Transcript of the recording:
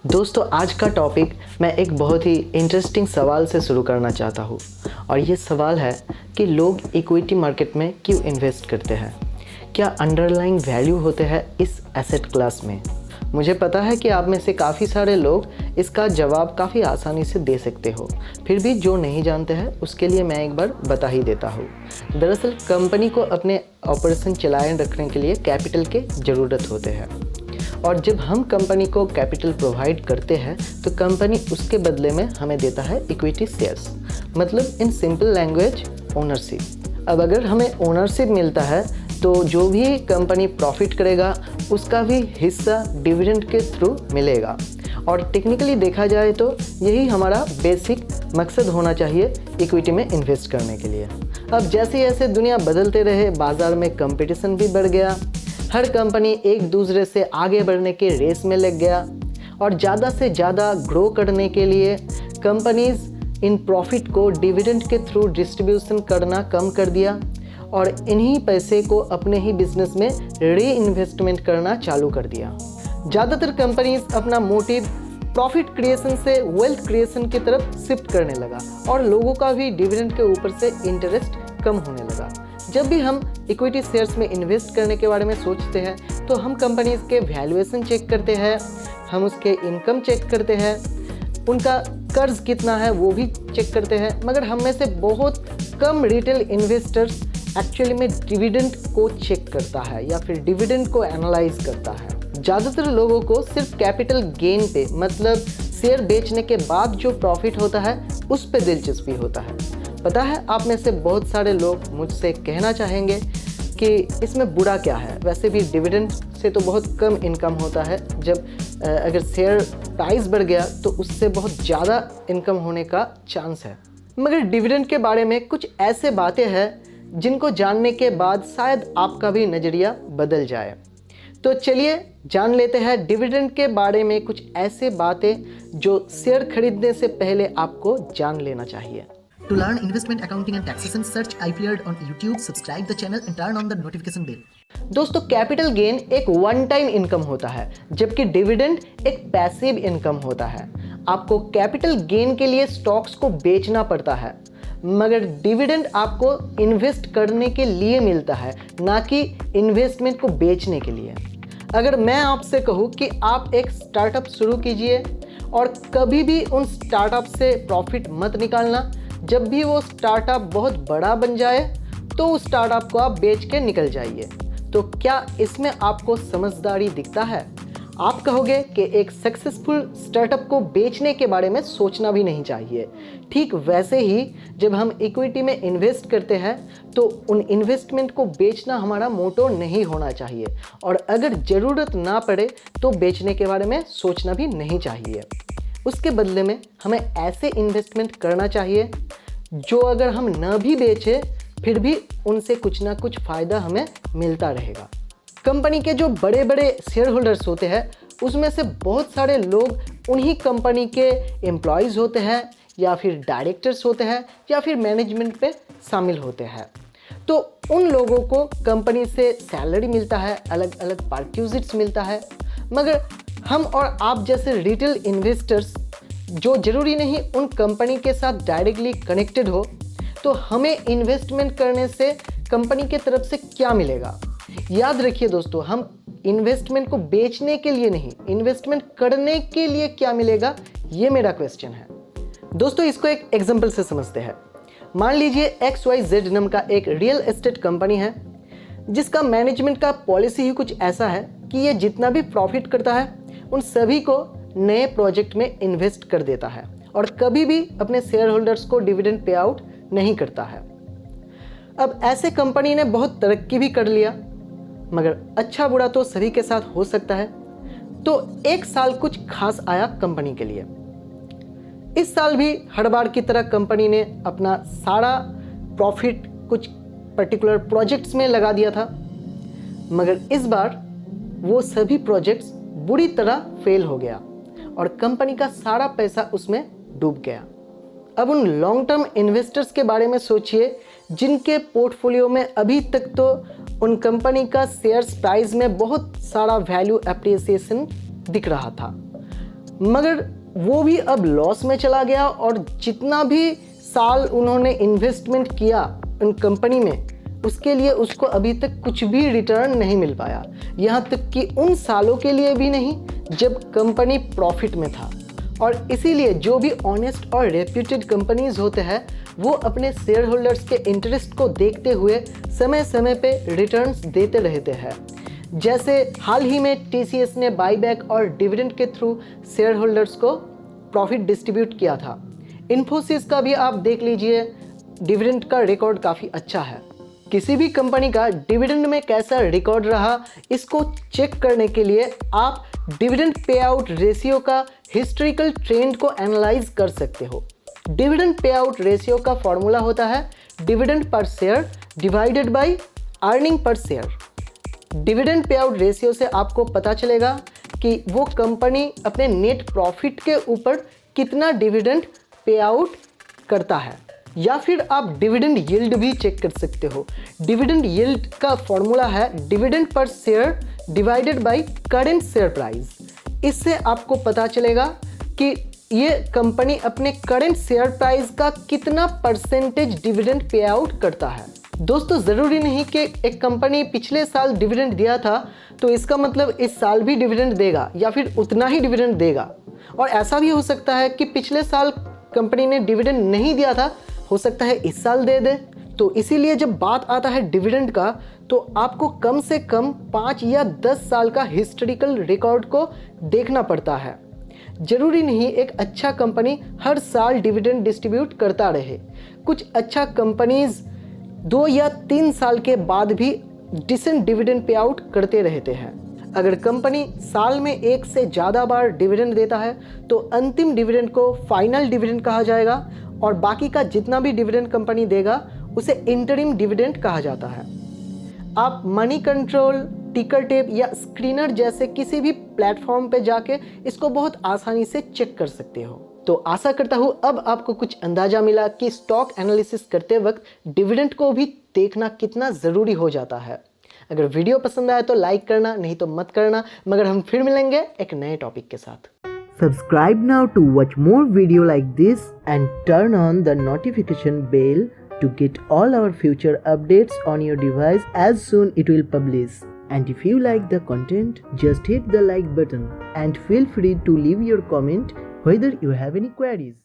दोस्तों आज का टॉपिक मैं एक बहुत ही इंटरेस्टिंग सवाल से शुरू करना चाहता हूँ और ये सवाल है कि लोग इक्विटी मार्केट में क्यों इन्वेस्ट करते हैं। क्या अंडरलाइंग वैल्यू होते हैं इस एसेट क्लास में। मुझे पता है कि आप में से काफ़ी सारे लोग इसका जवाब काफ़ी आसानी से दे सकते हो, फिर भी जो नहीं जानते हैं उसके लिए मैं एक बार बता ही देता हूँ। दरअसल कंपनी को अपने ऑपरेशन चलाए रखने के लिए कैपिटल के ज़रूरत होते हैं और जब हम कंपनी को कैपिटल प्रोवाइड करते हैं तो कंपनी उसके बदले में हमें देता है इक्विटी शेयर्स, मतलब इन सिंपल लैंग्वेज ओनरशिप। अब अगर हमें ओनरशिप मिलता है तो जो भी कंपनी प्रॉफिट करेगा उसका भी हिस्सा डिविडेंड के थ्रू मिलेगा और टेक्निकली देखा जाए तो यही हमारा बेसिक मकसद होना चाहिए इक्विटी में इन्वेस्ट करने के लिए। अब जैसे जैसे दुनिया बदलते रहे, बाज़ार में कंपटीशन भी बढ़ गया, हर कंपनी एक दूसरे से आगे बढ़ने के रेस में लग गया और ज़्यादा से ज़्यादा ग्रो करने के लिए कंपनीज इन प्रॉफिट को डिविडेंड के थ्रू डिस्ट्रीब्यूशन करना कम कर दिया और इन्हीं पैसे को अपने ही बिजनेस में री इन्वेस्टमेंट करना चालू कर दिया। ज़्यादातर कंपनीज अपना मोटिव प्रॉफिट क्रिएशन से वेल्थ क्रिएशन की तरफ शिफ्ट करने लगा और लोगों का भी डिविडेंड के ऊपर से इंटरेस्ट कम होने लगा। जब भी हम इक्विटी शेयर्स में इन्वेस्ट करने के बारे में सोचते हैं तो हम कंपनीज के वैल्यूएशन चेक करते हैं, हम उसके इनकम चेक करते हैं, उनका कर्ज कितना है वो भी चेक करते हैं, मगर हम में से बहुत कम रिटेल इन्वेस्टर्स एक्चुअली में डिविडेंड को चेक करता है या फिर डिविडेंड को एनालाइज करता है। ज़्यादातर लोगों को सिर्फ कैपिटल गेन पे, मतलब शेयर बेचने के बाद जो प्रॉफिट होता है उस पे दिलचस्पी होता है। पता है आप में से बहुत सारे लोग मुझसे कहना चाहेंगे कि इसमें बुरा क्या है, वैसे भी डिविडेंड से तो बहुत कम इनकम होता है। जब अगर शेयर प्राइस बढ़ गया तो उससे बहुत ज़्यादा इनकम होने का चांस है। मगर डिविडेंड के बारे में कुछ ऐसे बातें हैं जिनको जानने के बाद शायद आपका भी नज़रिया बदल जाए। तो चलिए जान लेते हैं डिविडेंड के बारे में कुछ ऐसे बातें जो शेयर खरीदने से पहले आपको जान लेना चाहिए। To learn investment accounting and taxation, search iFeared on YouTube, subscribe the channel and turn on the notification bell. दोस्तों कैपिटल गेन एक वन टाइम इनकम होता है जबकि डिविडेंड एक पैसिव इनकम होता है। आपको कैपिटल गेन के लिए स्टॉक्स को बेचना पड़ता है, मगर डिविडेंड आपको इन्वेस्ट करने के लिए मिलता है, ना कि इन्वेस्टमेंट को बेचने के लिए। अगर मैं आपसे कहूँ कि आप एक स्टार्टअप शुरू कीजिए और कभी भी उन स्टार्टअप से प्रॉफिट मत निकालना, जब भी वो स्टार्टअप बहुत बड़ा बन जाए तो उस स्टार्टअप को आप बेच के निकल जाइए, तो क्या इसमें आपको समझदारी दिखता है? आप कहोगे कि एक सक्सेसफुल स्टार्टअप को बेचने के बारे में सोचना भी नहीं चाहिए। ठीक वैसे ही जब हम इक्विटी में इन्वेस्ट करते हैं तो उन इन्वेस्टमेंट को बेचना हमारा मोटो नहीं होना चाहिए और अगर ज़रूरत ना पड़े तो बेचने के बारे में सोचना भी नहीं चाहिए। उसके बदले में हमें ऐसे इन्वेस्टमेंट करना चाहिए जो अगर हम न भी बेचें फिर भी उनसे कुछ ना कुछ फ़ायदा हमें मिलता रहेगा। कंपनी के जो बड़े बड़े शेयर होल्डर्स होते हैं उसमें से बहुत सारे लोग उन्हीं कंपनी के एम्प्लॉयज़ होते हैं या फिर डायरेक्टर्स होते हैं या फिर मैनेजमेंट पे शामिल होते हैं। तो उन लोगों को कंपनी से सैलरी मिलता है, अलग अलग परक्यूजिट्स मिलता है, मगर हम और आप जैसे रिटेल इन्वेस्टर्स जो ज़रूरी नहीं उन कंपनी के साथ डायरेक्टली कनेक्टेड हो, तो हमें इन्वेस्टमेंट करने से कंपनी के तरफ से क्या मिलेगा। याद रखिए दोस्तों, हम इन्वेस्टमेंट को बेचने के लिए नहीं, इन्वेस्टमेंट करने के लिए क्या मिलेगा, ये मेरा क्वेश्चन है। दोस्तों इसको एक एग्जांपल से समझते हैं। मान लीजिए XYZ नाम का एक रियल एस्टेट कंपनी है जिसका मैनेजमेंट का पॉलिसी ही कुछ ऐसा है कि ये जितना भी प्रॉफिट करता है उन सभी को नए प्रोजेक्ट में इन्वेस्ट कर देता है और कभी भी अपने शेयर होल्डर्स को डिविडेंड पे आउट नहीं करता है। अब ऐसे कंपनी ने बहुत तरक्की भी कर लिया, मगर अच्छा बुरा तो सभी के साथ हो सकता है। तो एक साल कुछ खास आया कंपनी के लिए। इस साल भी हर बार की तरह कंपनी ने अपना सारा प्रॉफिट कुछ पर्टिकुलर प्रोजेक्ट्स में लगा दिया था, मगर इस बार वो सभी प्रोजेक्ट्स बुरी तरह फेल हो गया और कंपनी का सारा पैसा उसमें डूब गया। अब उन लॉन्ग टर्म इन्वेस्टर्स के बारे में सोचिए जिनके पोर्टफोलियो में अभी तक तो उन कंपनी का शेयर्स प्राइस में बहुत सारा वैल्यू एप्रिसिएशन दिख रहा था, मगर वो भी अब लॉस में चला गया और जितना भी साल उन्होंने इन्वेस्टमेंट किया उन कंपनी में, उसके लिए उसको अभी तक कुछ भी रिटर्न नहीं मिल पाया। यहाँ तक कि उन सालों के लिए भी नहीं जब कंपनी प्रॉफिट में था। और इसीलिए जो भी ऑनेस्ट और रेप्यूटेड कंपनीज होते हैं वो अपने शेयर होल्डर्स के इंटरेस्ट को देखते हुए समय समय पे रिटर्न्स देते रहते हैं। जैसे हाल ही में TCS ने बाईबैक और डिविडेंड के थ्रू शेयर होल्डर्स को प्रॉफिट डिस्ट्रीब्यूट किया था। इन्फोसिस का भी आप देख लीजिए, डिविडेंड का रिकॉर्ड काफ़ी अच्छा है। किसी भी कंपनी का डिविडेंड में कैसा रिकॉर्ड रहा, इसको चेक करने के लिए आप डिविडेंड पे आउट रेशियो का हिस्टोरिकल ट्रेंड को एनालाइज कर सकते हो। डिविडेंड पे आउट रेशियो का फॉर्मूला होता है dividend per share divided by earning per share. Dividend pay out ratio से आपको पता चलेगा कि वो कंपनी अपने नेट प्रॉफिट के ऊपर कितना डिविडेंड पे आउट करता है। या फिर आप डिविडेंड यील्ड भी चेक कर सकते हो। डिविडेंड यील्ड का फॉर्मूला है dividend per share divided by current share price. इससे आपको पता चलेगा कि ये कंपनी अपने करेंट शेयर प्राइस का कितना परसेंटेज डिविडेंड पे आउट करता है। दोस्तों, ज़रूरी नहीं कि एक कंपनी पिछले साल डिविडेंड दिया था तो इसका मतलब इस साल भी डिविडेंड देगा या फिर उतना ही डिविडेंड देगा। और ऐसा भी हो सकता है कि पिछले साल कंपनी ने डिविडेंड नहीं दिया था, हो सकता है इस साल दे दे। तो इसीलिए जब बात आता है डिविडेंड का तो आपको कम से कम 5 या 10 साल का हिस्टोरिकल रिकॉर्ड को देखना पड़ता है। जरूरी नहीं एक अच्छा कंपनी हर साल डिविडेंड डिस्ट्रीब्यूट करता रहे। कुछ अच्छा कंपनीज 2 या 3 साल के बाद भी डिसेंट डिविडेंड पे आउट करते रहते हैं। अगर कंपनी साल में 1 से ज़्यादा बार डिविडेंड देता है तो अंतिम डिविडेंड को फाइनल डिविडेंड कहा जाएगा और बाकी का जितना भी डिविडेंड कंपनी देगा उसे इंटरिम डिविडेंड कहा जाता है। आप मनी कंट्रोल, टिकर टेप या स्क्रीनर जैसे किसी भी प्लेटफॉर्म पे जाके इसको बहुत आसानी से चेक कर सकते हो। तो आशा करता हूँ अब आपको कुछ अंदाजा मिला कि स्टॉक एनालिसिस करते वक्त डिविडेंड को भी देखना कितना ज़रूरी हो जाता है। अगर वीडियो पसंद आए तो लाइक करना, नहीं तो मत करना। मगर हम फिर मिलेंगे एक नए टॉपिक के साथ। Subscribe now to watch more video like this and turn on the notification bell to get all our future updates on your device as soon it will publish. And if you like the content, just hit the like button and feel free to leave your comment whether you have any queries.